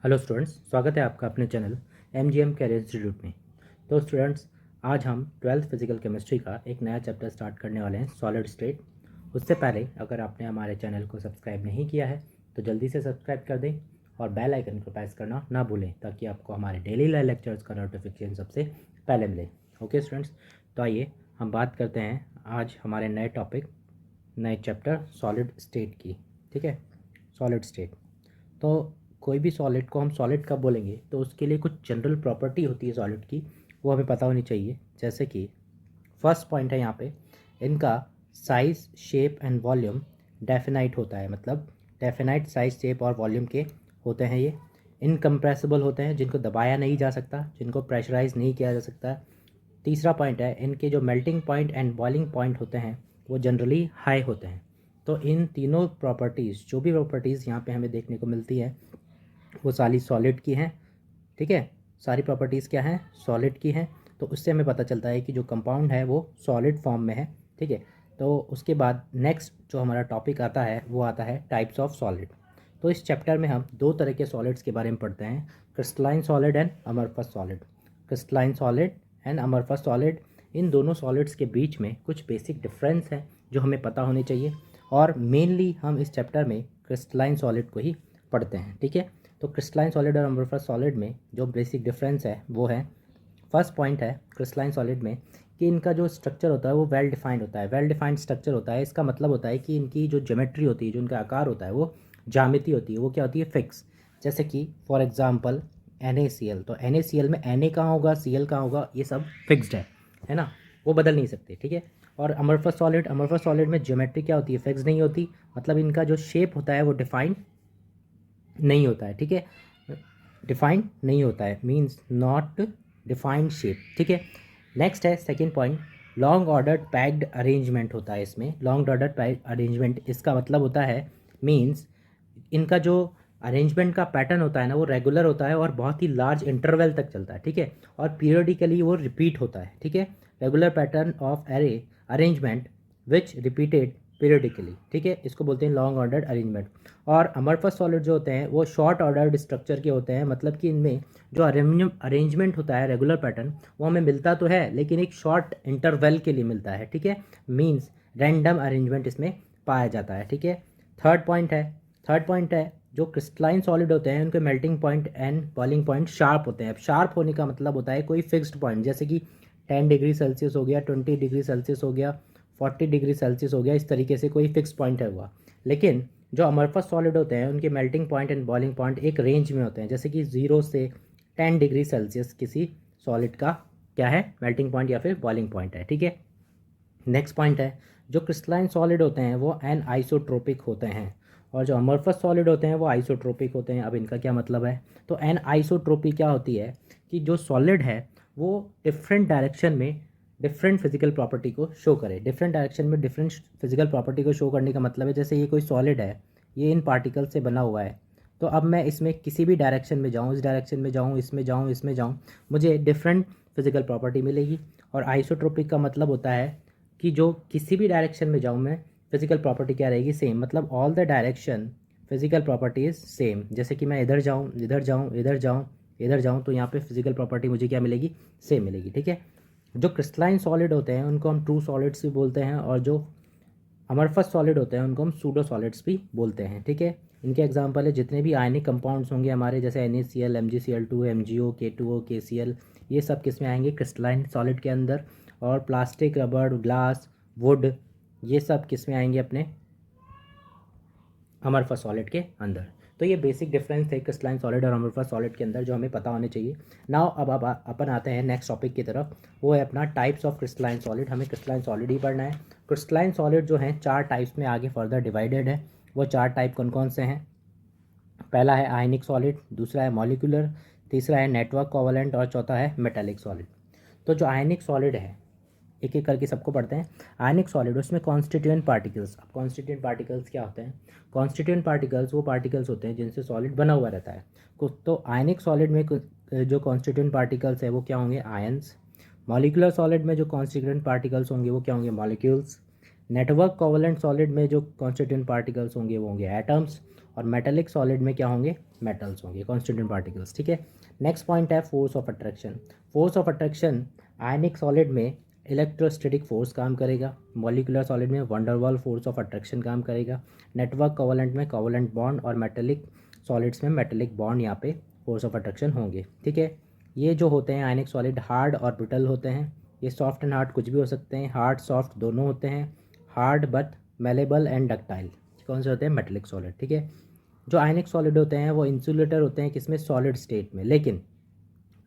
Hello students, स्वागत है आपका अपने चैनल एमजीएम कैरियर इंस्टीट्यूट में। तो स्टूडेंट्स, आज हम 12th फिजिकल केमिस्ट्री का एक नया चैप्टर स्टार्ट करने वाले हैं, सॉलिड स्टेट। उससे पहले अगर आपने हमारे चैनल को सब्सक्राइब नहीं किया है तो जल्दी से सब्सक्राइब कर दें और बेल आइकन को प्रेस करना ना भूलें ताकि आपको हमारे डेली लाइव लेक्चर्स का नोटिफिकेशन सबसे पहले मिले। ओके स्टूडेंट्स, तो आइए हम बात करते हैं आज हमारे नए टॉपिक, नए चैप्टर सॉलिड स्टेट की। ठीक है, सॉलिड स्टेट। तो कोई भी सॉलिड को हम सॉलिड कब बोलेंगे तो उसके लिए कुछ जनरल प्रॉपर्टी होती है सॉलिड की, वो हमें पता होनी चाहिए। जैसे कि फर्स्ट पॉइंट है यहाँ पे, इनका size, shape and volume definite होता है। मतलब डेफिनाइट साइज, शेप और वॉल्यूम के होते हैं ये। इनकम्प्रेसिबल होते हैं, जिनको दबाया नहीं जा सकता, जिनको प्रेशराइज नहीं किया जा सकता। तीसरा पॉइंट है, इनके जो melting point and boiling point होते हैं वो जनरली हाई होते हैं। तो इन तीनों प्रॉपर्टीज़, जो भी प्रॉपर्टीज़ यहाँ पे हमें देखने को मिलती है वो सारी सॉलिड की हैं। ठीक है, सारी प्रॉपर्टीज़ क्या हैं, सॉलिड की हैं। तो उससे हमें पता चलता है कि जो कंपाउंड है वो सॉलिड फॉर्म में है। ठीक है, तो उसके बाद नेक्स्ट जो हमारा टॉपिक आता है वो आता है टाइप्स ऑफ सॉलिड। तो इस चैप्टर में हम दो तरह के सॉलिड्स के बारे में पढ़ते हैं, crystalline solid and amorphous solid. Crystalline solid and amorphous solid, इन दोनों सॉलिड्स के बीच में कुछ बेसिक डिफरेंस हैं जो हमें पता होने चाहिए, और मेनली हम इस चैप्टर में क्रिस्टलाइन सॉलिड को ही पढ़ते हैं। ठीक है, तो क्रिस्टलाइन सॉलिड और अमरफस सॉलिड में जो बेसिक डिफरेंस है वो है, फर्स्ट पॉइंट है क्रिस्टलाइन सॉलिड में कि इनका जो स्ट्रक्चर होता है वो वेल डिफाइंड होता है। वेल डिफाइंड स्ट्रक्चर होता है, इसका मतलब होता है कि इनकी जो ज्योमेट्री होती है, जो इनका आकार होता है वो ज्यामिति होती है, वो क्या होती है, फिक्स। जैसे कि फॉर एग्जांपल NaCl, तो NaCl में Na कहाँ होगा, Cl कहाँ होगा, ये सब फिक्स्ड है ना, वो बदल नहीं सकते। ठीक है, और अमरफस सॉलिड में ज्योमेट्री क्या होती है, फिक्स नहीं होती। मतलब इनका जो शेप होता है वो डिफाइंड नहीं होता है। ठीक है, डिफाइंड नहीं होता है, मीन्स नॉट डिफाइंड शेप। ठीक है, नेक्स्ट है second point, long ordered packed arrangement होता है इसमें। लॉन्ग ऑर्डर्ड पैक्ड अरेंजमेंट, इसका मतलब होता है, मीन्स इनका जो अरेंजमेंट का पैटर्न होता है ना वो रेगुलर होता है और बहुत ही लार्ज इंटरवल तक चलता है। ठीक है, और पीरियडिकली वो रिपीट होता है। ठीक है, regular pattern of array arrangement which repeated periodically. ठीक है, इसको बोलते हैं लॉन्ग ऑर्डर्ड अरेंजमेंट। और अमरफस सॉलिड जो होते हैं वो शॉर्ट ऑर्डर्ड स्ट्रक्चर के होते हैं। मतलब कि इनमें जो अरेंजमेंट होता है, रेगुलर पैटर्न, वो हमें मिलता तो है लेकिन एक शॉर्ट इंटरवल के लिए मिलता है। ठीक है, मीन्स रैंडम अरेंजमेंट इसमें पाया जाता है। ठीक है, थर्ड पॉइंट है जो क्रिस्टलाइन सॉलिड होते हैं उनके melting point and boiling point sharp होते हैं। अब शार्प होने का मतलब होता है कोई फिक्स्ड पॉइंट, जैसे कि 10 डिग्री सेल्सियस हो गया, 20 डिग्री सेल्सियस हो गया, 40 डिग्री सेल्सियस हो गया, इस तरीके से कोई फिक्स पॉइंट है हुआ। लेकिन जो अमरफस सॉलिड होते हैं उनके melting point and boiling point एक रेंज में होते हैं, जैसे कि 0 से 10 डिग्री सेल्सियस किसी सॉलिड का क्या है, मेल्टिंग पॉइंट या फिर बॉइलिंग पॉइंट है। ठीक है, नेक्स्ट पॉइंट है, जो क्रिस्टलाइन सॉलिड होते हैं वो एन आइसोट्रोपिक होते हैं और जो अमरफस सॉलिड होते हैं वो आइसोट्रोपिक होते हैं। अब इनका क्या मतलब है, तो एन आइसोट्रोपी क्या होती है कि जो सॉलिड है वो डिफरेंट डायरेक्शन में डिफरेंट फिजिकल प्रॉपर्टी को शो करे। डिफरेंट डायरेक्शन में डिफरेंट फिजिकल प्रॉपर्टी को शो करने का मतलब है, जैसे ये कोई सॉलिड है, ये इन पार्टिकल से बना हुआ है, तो अब मैं इसमें किसी भी डायरेक्शन में जाऊँ, इस डायरेक्शन में जाऊँ, इसमें जाऊँ, इसमें जाऊँ, मुझे डिफरेंट फिजिकल प्रॉपर्टी मिलेगी। और आइसोट्रोपिक का मतलब होता है कि जो किसी भी डायरेक्शन में जाऊँ मैं, फिजिकल प्रॉपर्टी क्या रहेगी, सेम। मतलब all the direction physical property is same. जैसे कि मैं इधर जाऊँ, इधर जाऊँ, इधर जाऊँ, इधर जाऊँ, तो यहाँ पे फिजिकल प्रॉपर्टी मुझे क्या मिलेगी, सेम मिलेगी। ठीक है, जो क्रिस्टलाइन सॉलिड होते हैं उनको हम ट्रू सॉलिड्स भी बोलते हैं और जो अमरफस सॉलिड होते हैं उनको हम सूडो सॉलिड्स भी बोलते हैं। ठीक है, इनके एग्जांपल है जितने भी आयनिक कंपाउंड्स होंगे हमारे, जैसे NaCl, MgCl2, MgO, K2O, KCl, ये सब किस में आएंगे, क्रिस्टलाइन सॉलिड के अंदर। और प्लास्टिक, रबड़, ग्लास, वुड, ये सब किस में आएंगे, अपने अमरफस सॉलिड के अंदर। तो ये बेसिक डिफरेंस थे क्रिस्टलाइन सॉलिड और अमरफस सॉलिड के अंदर जो हमें पता होने चाहिए। नाउ अब अपन आते हैं नेक्स्ट टॉपिक की तरफ, वो है अपना टाइप्स ऑफ क्रिस्टलाइन सॉलिड। हमें क्रिस्टलाइन सॉलिड ही पढ़ना है। क्रिस्टलाइन सॉलिड जो हैं 4 टाइप्स में आगे फर्दर डिवाइडेड है। वो 4 टाइप कौन कौन से हैं, पहला है आयनिक सॉलिड, दूसरा है मॉलिक्यूलर, तीसरा है नेटवर्क कोवलेंट और चौथा है मेटालिक सॉलिड। तो जो आयनिक सॉलिड है, एक एक करके सबको पढ़ते हैं। आयनिक सॉलिड, उसमें कॉन्स्टिट्यूएंट पार्टिकल्स। अब कॉन्स्टिट्यूएंट पार्टिकल्स क्या होते हैं, कॉन्स्टिट्यूएंट पार्टिकल्स वो पार्टिकल्स होते हैं जिनसे सॉलिड बना हुआ रहता है। तो आयनिक सॉलिड में जो कॉन्स्टिट्यूएंट पार्टिकल्स है वो क्या होंगे, आयंस। मॉलिक्यूलर सॉलिड में जो कॉन्स्टिट्यूएंट पार्टिकल्स होंगे वो क्या होंगे, मॉलिक्यूल्स। नेटवर्क कोवलेंट सॉलिड में जो कॉन्स्टिट्यूएंट पार्टिकल्स होंगे वो होंगे एटम्स, और मेटेलिक सॉलिड में क्या होंगे, मेटल्स होंगे, कॉन्स्टिट्यूएंट पार्टिकल्स। ठीक है। नेक्स्ट पॉइंट है force of attraction. Force of attraction, ionic solid में इलेक्ट्रोस्टैटिक फोर्स काम करेगा, मॉलिक्यूलर सॉलिड में वंडरवॉल फोर्स ऑफ अट्रैक्शन काम करेगा, नेटवर्क कोवलेंट में कोवलेंट बॉन्ड, और मेटेलिक सॉलिड्स में मेटेलिक बॉन्ड यहाँ पे फोर्स ऑफ अट्रैक्शन होंगे। ठीक है। ये जो होते हैं आयनिक सॉलिड हार्ड और ब्रिटल होते हैं। ये सॉफ्ट एंड हार्ड कुछ भी हो सकते हैं, हार्ड सॉफ्ट दोनों होते हैं, hard but malleable and ductile. कौन से होते हैं, मेटेलिक सॉलिड। ठीक है। जो आयनिक सॉलिड होते हैं वो इंसुलेटर होते हैं किसमें, सॉलिड स्टेट में, लेकिन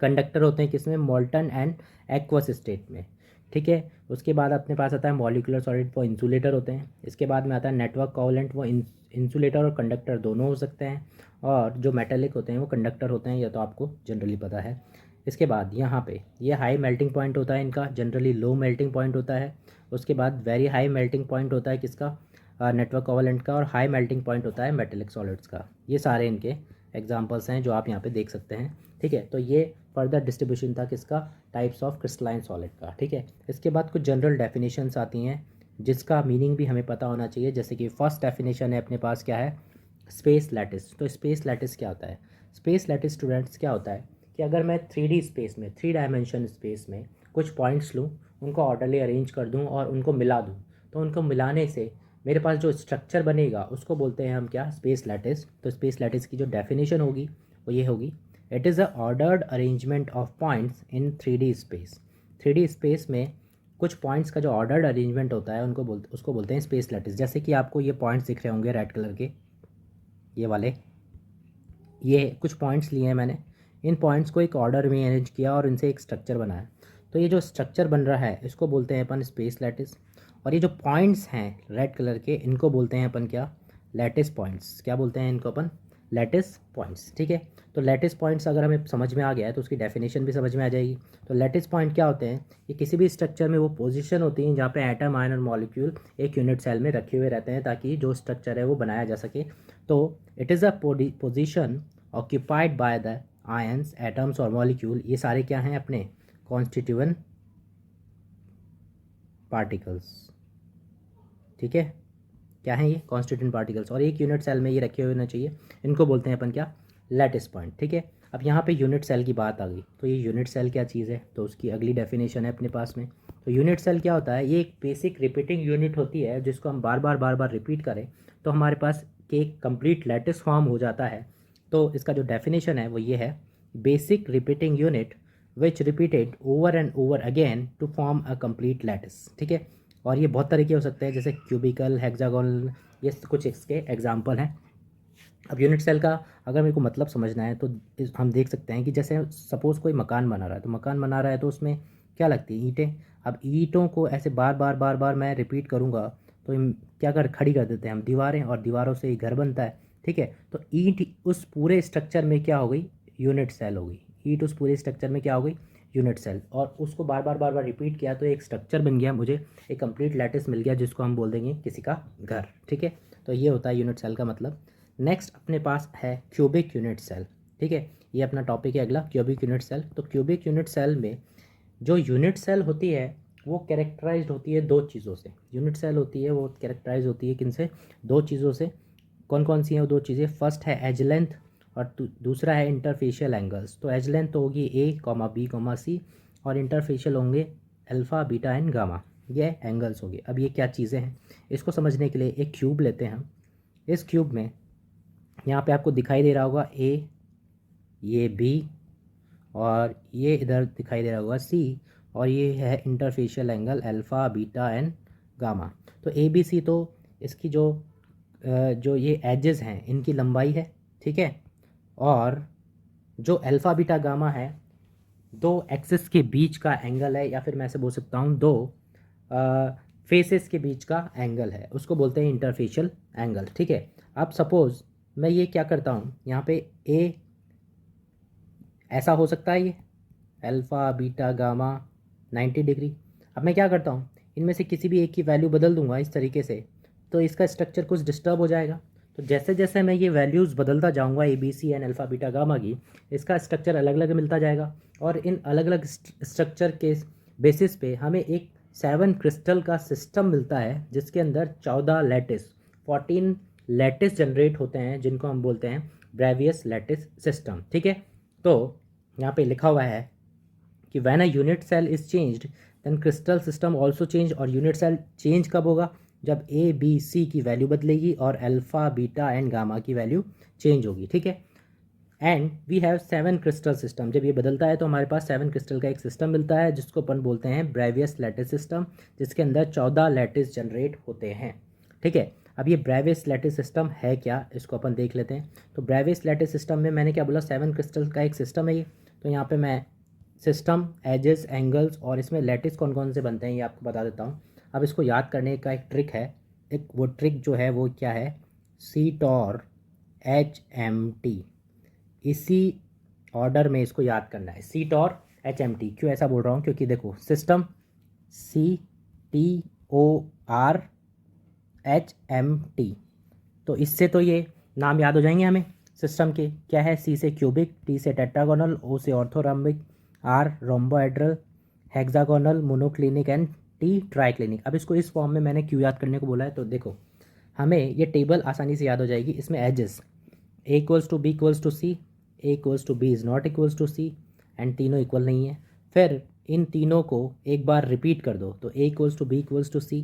कंडक्टर होते हैं किसमें, मोल्टन एंड एक्वस स्टेट में। ठीक है। उसके बाद अपने पास आता है मॉलिक्यूलर सॉलिड, वो इंसुलेटर होते हैं। इसके बाद में आता है नेटवर्क कोवलेंट, वो इंसुलेटर और कंडक्टर दोनों हो सकते हैं। और जो मेटेलिक होते हैं वो कंडक्टर होते हैं, यह तो आपको जनरली पता है। इसके बाद यहाँ पे ये हाई मेल्टिंग पॉइंट होता है इनका, जनरली लो मेल्टिंग पॉइंट होता है। उसके बाद वेरी हाई मेल्टिंग पॉइंट होता है किसका, नेटवर्क कोवलेंट का, और हाई मेल्टिंग पॉइंट होता है मेटेलिक सॉलिड्स का। ये सारे इनके एग्जांपल्स हैं जो आप यहाँ पे देख सकते हैं। ठीक है। तो ये फर्दर डिस्ट्रीब्यूशन था किसका, टाइप्स ऑफ क्रिस्टलाइन सॉलिड का। ठीक है। इसके बाद कुछ जनरल डेफिनेशंस आती हैं जिसका मीनिंग भी हमें पता होना चाहिए। जैसे कि फर्स्ट डेफिनेशन है अपने पास क्या है, स्पेस लैटिस। तो स्पेस लैटिस क्या होता है, स्पेस लैटिस स्टूडेंट्स क्या होता है कि अगर मैं 3D स्पेस में, 3 डायमेंशन स्पेस में कुछ पॉइंट्स लूँ, उनको ऑर्डरली अरेंज कर दूँ और उनको मिला दूँ, तो उनको मिलाने से मेरे पास जो स्ट्रक्चर बनेगा उसको बोलते हैं हम क्या, स्पेस लैटिस। तो स्पेस लैटिस की जो डेफिनेशन होगी वो ये होगी, it is a ordered arrangement of points in 3D space. 3D space में कुछ पॉइंट्स का जो ऑर्डर्ड अरेंजमेंट होता है उसको बोलते हैं स्पेस लैटिस। जैसे कि आपको ये पॉइंट्स दिख रहे होंगे रेड कलर के, ये वाले, ये कुछ पॉइंट्स लिए हैं मैंने, इन पॉइंट्स को एक ऑर्डर में अरेंज किया और इनसे एक स्ट्रक्चर बनाया। तो ये जो स्ट्रक्चर बन रहा है इसको बोलते हैं अपन स्पेस लैटिस। और ये जो पॉइंट्स हैं रेड कलर के, इनको बोलते हैं अपन क्या, लैटिस पॉइंट्स। क्या बोलते हैं इनको अपन, लैटिस पॉइंट्स। ठीक है। तो लैटिस पॉइंट्स अगर हमें समझ में आ गया है तो उसकी डेफिनेशन भी समझ में आ जाएगी। तो लैटिस पॉइंट क्या होते हैं, ये किसी भी स्ट्रक्चर में वो पोजीशन होती हैं जहाँ पे एटम, आयन और मॉलिक्यूल एक यूनिट सेल में रखे हुए रहते हैं ताकि जो स्ट्रक्चर है वो बनाया जा सके। तो it is a position occupied by the ions, atoms और मॉलिक्यूल। ये सारे क्या हैं, अपने कॉन्स्टिट्यूएंट पार्टिकल्स। ठीक है। क्या है ये, कॉन्स्टिट्यूएंट पार्टिकल्स, और एक यूनिट सेल में ये रखे हुए होने चाहिए। इनको बोलते हैं अपन क्या, लैटिस पॉइंट। ठीक है। अब यहाँ पे यूनिट सेल की बात आ गई, तो ये यूनिट सेल क्या चीज़ है, तो उसकी अगली डेफिनेशन है अपने पास में। तो यूनिट सेल क्या होता है, ये एक बेसिक रिपीटिंग यूनिट होती है जिसको हम बार बार रिपीट करें तो हमारे पास एक कंप्लीट लैटिस फॉर्म हो जाता है। तो इसका जो डेफिनेशन है वो ये है, basic repeating unit which repeated over and over again to form a complete lattice. ठीक है। और ये बहुत तरीके हो सकते हैं, जैसे क्यूबिकल, हेक्सागोनल, ये कुछ इसके एग्जाम्पल हैं। अब यूनिट सेल का अगर मेरे को मतलब समझना है तो हम देख सकते हैं कि जैसे सपोज़ कोई मकान बना रहा है, तो मकान बना रहा है तो उसमें क्या लगती है, ईंटें। अब ईंटों को ऐसे बार बार मैं रिपीट करूँगा तो क्या खड़ी कर देते हैं हम दीवारें, और दीवारों से ही घर बनता है। ठीक है। तो ईंट उस पूरे स्ट्रक्चर में क्या हो गई, यूनिट सेल हो गई। ईंट उस पूरे स्ट्रक्चर में क्या हो गई, यूनिट सेल। और उसको बार बार रिपीट किया तो एक स्ट्रक्चर बन गया, मुझे एक कंप्लीट लैटिस मिल गया जिसको हम बोल देंगे किसी का घर। ठीक है। तो ये होता है यूनिट सेल का मतलब। नेक्स्ट अपने पास है क्यूबिक यूनिट सेल। ठीक है। ये अपना टॉपिक है अगला, क्यूबिक यूनिट सेल। तो क्यूबिक यूनिट सेल में जो यूनिट सेल होती है वो कैरेक्टराइज्ड होती है दो चीज़ों से। यूनिट सेल होती है वो कैरेक्टराइज होती है किन से, दो चीज़ों से। कौन कौन सी हैं वो दो चीज़ें, फर्स्ट है एज लेंथ और दूसरा है इंटरफेशियल एंगल्स। तो एज लेंथ तो होगी ए कॉमा बी कॉमा सी, और इंटरफेशियल होंगे अल्फ़ा, बीटा एंड गामा। ये एंगल्स होंगे। अब ये क्या चीज़ें हैं, इसको समझने के लिए एक क्यूब लेते हैं हम। इस क्यूब में यहाँ पे आपको दिखाई दे रहा होगा ए, ये बी, और ये इधर दिखाई दे रहा होगा सी, और ये है interfacial angle alpha, beta and gamma. तो ए बी सी तो इसकी जो ये एजेस हैं इनकी लंबाई है। ठीक है। और जो अल्फ़ा, बीटा, गामा है, दो एक्सिस के बीच का एंगल है, या फिर मैं ऐसे बोल सकता हूँ दो फेसेस के बीच का एंगल है, उसको बोलते हैं इंटरफेशियल एंगल। ठीक है। अब सपोज़ मैं ये क्या करता हूँ, यहाँ पे ए ऐसा हो सकता है, ये अल्फ़ा, बीटा, गामा 90 डिग्री। अब मैं क्या करता हूँ, इनमें से किसी भी एक की वैल्यू बदल दूंगा इस तरीके से, तो इसका स्ट्रक्चर कुछ डिस्टर्ब हो जाएगा। तो जैसे जैसे मैं ये वैल्यूज़ बदलता जाऊँगा a b c and alpha, beta, gamma की, इसका स्ट्रक्चर अलग अलग मिलता जाएगा। और इन अलग अलग स्ट्रक्चर के बेसिस पे हमें एक 7 क्रिस्टल का सिस्टम मिलता है जिसके अंदर 14 लैटिस जनरेट होते हैं, जिनको हम बोलते हैं ब्रेवियस लैटिस सिस्टम। ठीक है, तो यहाँ पे लिखा हुआ है कि when a unit cell is changed then crystal system also change. और यूनिट सेल चेंज कब होगा? जब ए बी सी की वैल्यू बदलेगी और अल्फ़ा बीटा एंड गामा की वैल्यू चेंज होगी। ठीक है, and we have 7 crystal system. जब ये बदलता है तो हमारे पास 7 क्रिस्टल का एक सिस्टम मिलता है जिसको अपन बोलते हैं ब्रेवियस लैटिस सिस्टम, जिसके अंदर 14 लैटिस जनरेट होते हैं। ठीक है, अब ये ब्रेवियस लैटिस सिस्टम है क्या, इसको अपन देख लेते हैं। तो ब्रेवियस लैटिस सिस्टम में मैंने क्या बोला, 7 क्रिस्टल का एक सिस्टम है ये। तो यहाँ पे मैं सिस्टम, एजेस, एंगल्स और इसमें लैटिस कौन कौन से बनते हैं ये आपको बता देता हूँ। अब इसको याद करने का एक ट्रिक है, एक वो ट्रिक जो है वो क्या है, CTOR HMT। इसी ऑर्डर में इसको याद करना है, CTOR HMT। क्यों ऐसा बोल रहा हूँ? क्योंकि देखो, सिस्टम CTORHMT, तो इससे तो ये नाम याद हो जाएंगे हमें सिस्टम के। क्या है? C से क्यूबिक, T से टेट्रागोनल, O से orthorhombic, R rhombohedral, hexagonal, monoclinic and T triclinic. अब इसको इस फॉर्म में मैंने क्यों याद करने को बोला है, तो देखो हमें ये टेबल आसानी से याद हो जाएगी। इसमें edges A equals to B equals to C, A equals to B is not equals to C, and तीनों इक्वल नहीं है। फिर इन तीनों को एक बार रिपीट कर दो, तो A equals to B equals to C,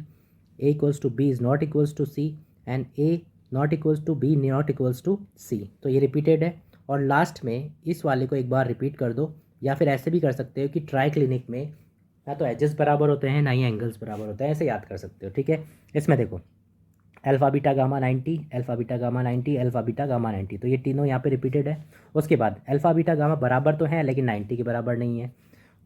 A equals to B is not equals to C, and A not equals to B not equals to C। तो ये रिपीटेड है। और लास्ट में इस वाले को एक बार रिपीट कर दो, या फिर ऐसे भी कर सकते हो कि ट्राई क्लिनिक में ना तो एजेस बराबर होते हैं ना ही एंगल्स बराबर होते हैं, ऐसे याद कर सकते हो। ठीक है, इसमें देखो alpha beta gamma 90, alpha beta gamma 90, alpha beta gamma 90, तो ये तीनों यहाँ पे रिपीटेड है। उसके बाद अल्फ़ा बीटा गामा बराबर तो हैं लेकिन 90 के बराबर नहीं है।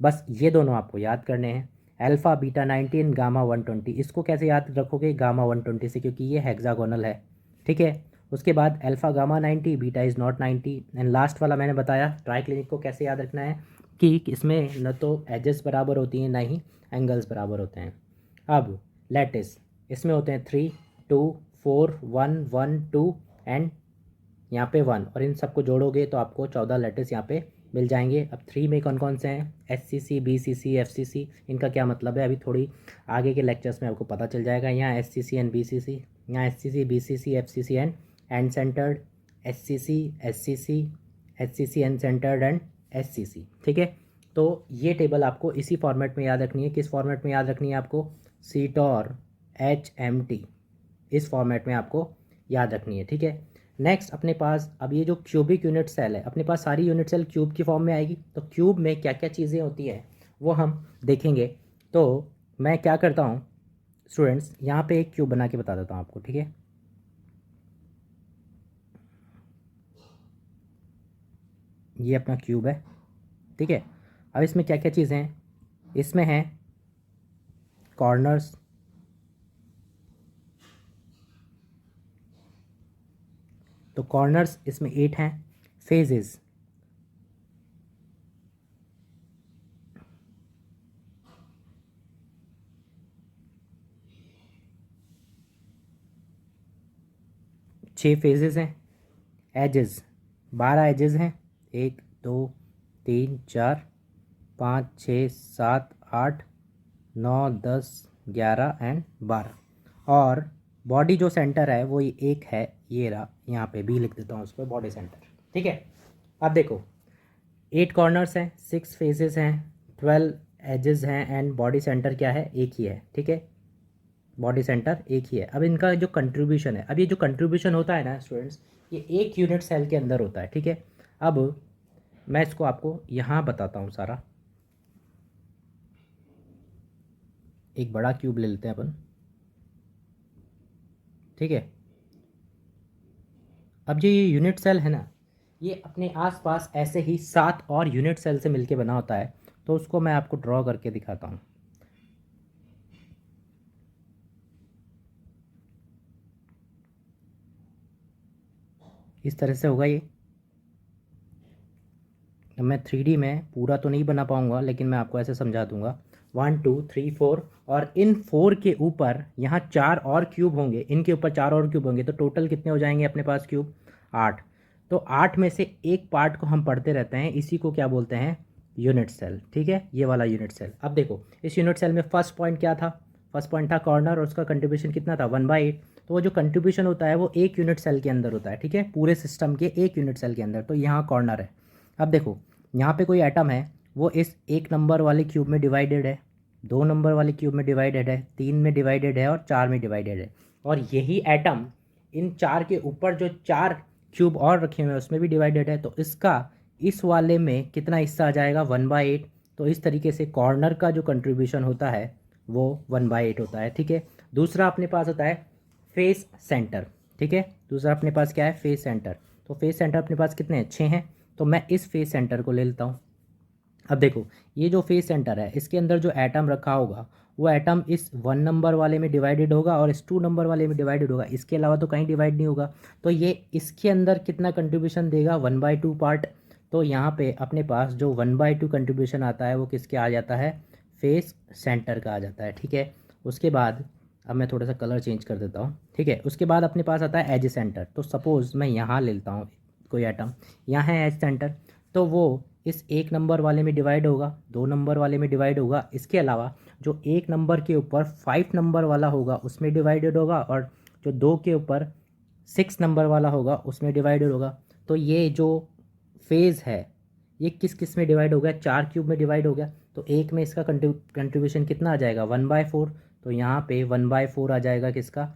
बस ये दोनों आपको याद करने हैं, अल्फ़ा बीटा 90 एंड गामा 120। इसको कैसे याद रखोगे? गामा 120 से, क्योंकि ये हेक्सागोनल है। ठीक है, उसके बाद alpha gamma 90, beta is not 90, and last वाला मैंने बताया ट्राई क्लिनिक को कैसे याद रखना है कि इसमें न तो एजेस बराबर होती हैं ना ही एंगल्स बराबर होते हैं। अब लैटिस, इसमें होते हैं 3, 2, 4, 1, 1, 2 एंड यहाँ पे 1, और इन सबको जोड़ोगे तो आपको 14 लैटिस यहाँ पे मिल जाएंगे। अब 3 में कौन कौन से हैं? SCC, BCC, FCC। इनका क्या मतलब है अभी थोड़ी आगे के लेक्चर्स में आपको पता चल जाएगा। यहाँ SCC एंड BCC, यहाँ SCC, BCC, FCC and centred, SCC, SCC, SCC and centred and SCC। ठीक है, तो ये टेबल आपको इसी फॉर्मेट में याद रखनी है। किस फॉर्मेट में याद रखनी है आपको? CTOR HMT, इस फॉर्मेट में आपको याद रखनी है। ठीक है, नेक्स्ट अपने पास अब ये जो क्यूबिक यूनिट सेल है, अपने पास सारी यूनिट सेल क्यूब की फॉर्म में आएगी। तो क्यूब में क्या क्या चीज़ें होती है वो हम देखेंगे। तो मैं क्या करता हूँ स्टूडेंट्स, यहाँ पे एक क्यूब बना के बता देता हूँ आपको। ठीक है, ये अपना क्यूब है। ठीक है, अब इसमें क्या क्या चीज़ें हैं? इसमें हैं कॉर्नर्स, तो कॉर्नर्स इसमें 8 हैं। फेजेस, छः फेजेस हैं। एजेस 12 एजेस हैं, 1, 2, 3, 4, 5, 6, 7, 8, 9, 10, 11 एंड 12। और बॉडी जो सेंटर है वो एक है, ये रहा, यहाँ पे भी लिख देता हूँ उस पर बॉडी सेंटर। ठीक है, अब देखो 8 कॉर्नर्स हैं, 6 फेसेस हैं, 12 एजेस हैं एंड बॉडी सेंटर क्या है? एक ही है। ठीक है, बॉडी सेंटर एक ही है। अब इनका जो कंट्रीब्यूशन है, अब ये जो कंट्रीब्यूशन होता है ना स्टूडेंट्स, ये एक यूनिट सेल के अंदर होता है। ठीक है, अब मैं इसको आपको यहाँ बताता हूँ सारा। एक बड़ा क्यूब ले लेते हैं अपन। ठीक है, अब जो ये यूनिट सेल है ना, ये अपने आसपास ऐसे ही 7 और यूनिट सेल से मिलके बना होता है। तो उसको मैं आपको ड्रॉ करके दिखाता हूँ। इस तरह से होगा ये। मैं 3D में पूरा तो नहीं बना पाऊँगा लेकिन मैं आपको ऐसे समझा दूँगा। 1, 2, 3, 4, और इन 4 के ऊपर यहाँ 4 और क्यूब होंगे, इनके ऊपर 4 और क्यूब होंगे, तो टोटल कितने हो जाएंगे अपने पास क्यूब? 8। तो 8 में से एक पार्ट को हम पढ़ते रहते हैं, इसी को क्या बोलते हैं? यूनिट सेल, ठीक है, ये वाला यूनिट सेल। अब देखो इस यूनिट सेल में फर्स्ट पॉइंट क्या था, फर्स्ट पॉइंट था कॉर्नर और उसका कंट्रीब्यूशन कितना था 1/8। तो वो जो कंट्रीब्यूशन होता है वो एक यूनिट सेल के अंदर होता है, ठीक है, पूरे सिस्टम के एक यूनिट सेल के अंदर। तो यहाँ कॉर्नर है। अब देखो यहाँ पे कोई एटम है, वो इस 1 नंबर वाले क्यूब में डिवाइडेड है, 2 नंबर वाले क्यूब में डिवाइडेड है, 3 में डिवाइडेड है और 4 में डिवाइडेड है। और यही एटम इन 4 के ऊपर जो 4 क्यूब और रखे हुए हैं उसमें भी डिवाइडेड है। तो इसका इस वाले में कितना हिस्सा आ जाएगा 1/8। तो इस तरीके से कॉर्नर का जो कंट्रीब्यूशन होता है वो 1/8 होता है, ठीक है। दूसरा अपने पास होता है फेस सेंटर, ठीक है। दूसरा अपने पास क्या है, फेस सेंटर। तो फेस सेंटर अपने पास कितने हैं, 6 हैं। तो मैं इस फेस सेंटर को ले लेता हूँ। अब देखो ये जो फेस सेंटर है इसके अंदर जो एटम रखा होगा वो एटम इस 1 नंबर वाले में डिवाइडेड होगा और इस 2 नंबर वाले में डिवाइडेड होगा, इसके अलावा तो कहीं डिवाइड नहीं होगा। तो ये इसके अंदर कितना कंट्रीब्यूशन देगा, 1/2 पार्ट। तो यहाँ पे अपने पास जो 1/2 कंट्रीब्यूशन आता है वो किसके आ जाता है, फेस सेंटर का आ जाता है, ठीक है। उसके बाद अब मैं थोड़ा सा कलर चेंज कर देता हूँ, ठीक है। उसके बाद अपने पास आता है एज सेंटर। तो सपोज़ मैं यहाँ ले लेता हूँ कोई एटम, यहाँ है एज सेंटर। तो वो इस 1 नंबर वाले में डिवाइड होगा, 2 नंबर वाले में डिवाइड होगा, इसके अलावा जो 1 नंबर के ऊपर 5 नंबर वाला होगा उसमें डिवाइडेड होगा और जो 2 के ऊपर 6 नंबर वाला होगा उसमें डिवाइडेड होगा। तो ये जो फेज़ है ये किस किस में डिवाइड हो गया, 4 क्यूब में डिवाइड हो गया। तो एक में इसका कंट्रीब्यूशन कितना आ जाएगा 1/4। तो यहाँ पे 1/4 आ जाएगा किसका,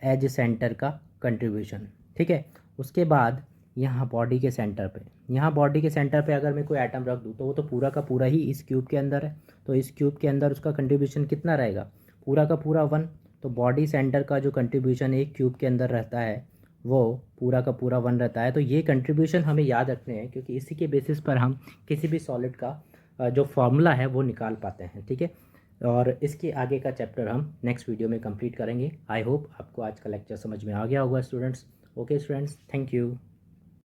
एज सेंटर का कंट्रीब्यूशन, ठीक है। उसके बाद यहाँ बॉडी के सेंटर पे, यहाँ बॉडी के सेंटर पे अगर मैं कोई एटम रख दूँ तो वो तो पूरा का पूरा ही इस क्यूब के अंदर है। तो इस क्यूब के अंदर उसका कंट्रीब्यूशन कितना रहेगा, पूरा का पूरा 1। तो बॉडी सेंटर का जो कंट्रीब्यूशन एक क्यूब के अंदर रहता है वो पूरा का पूरा 1 रहता है। तो ये कंट्रीब्यूशन हमें याद रखने हैं क्योंकि इसी के बेसिस पर हम किसी भी सॉलिड का जो फॉर्मूला है वो निकाल पाते हैं, ठीक है। और इसके आगे का चैप्टर हम नेक्स्ट वीडियो में कंप्लीट करेंगे। आई होप आपको आज का लेक्चर समझ में आ गया होगा students. Okay students, thank you.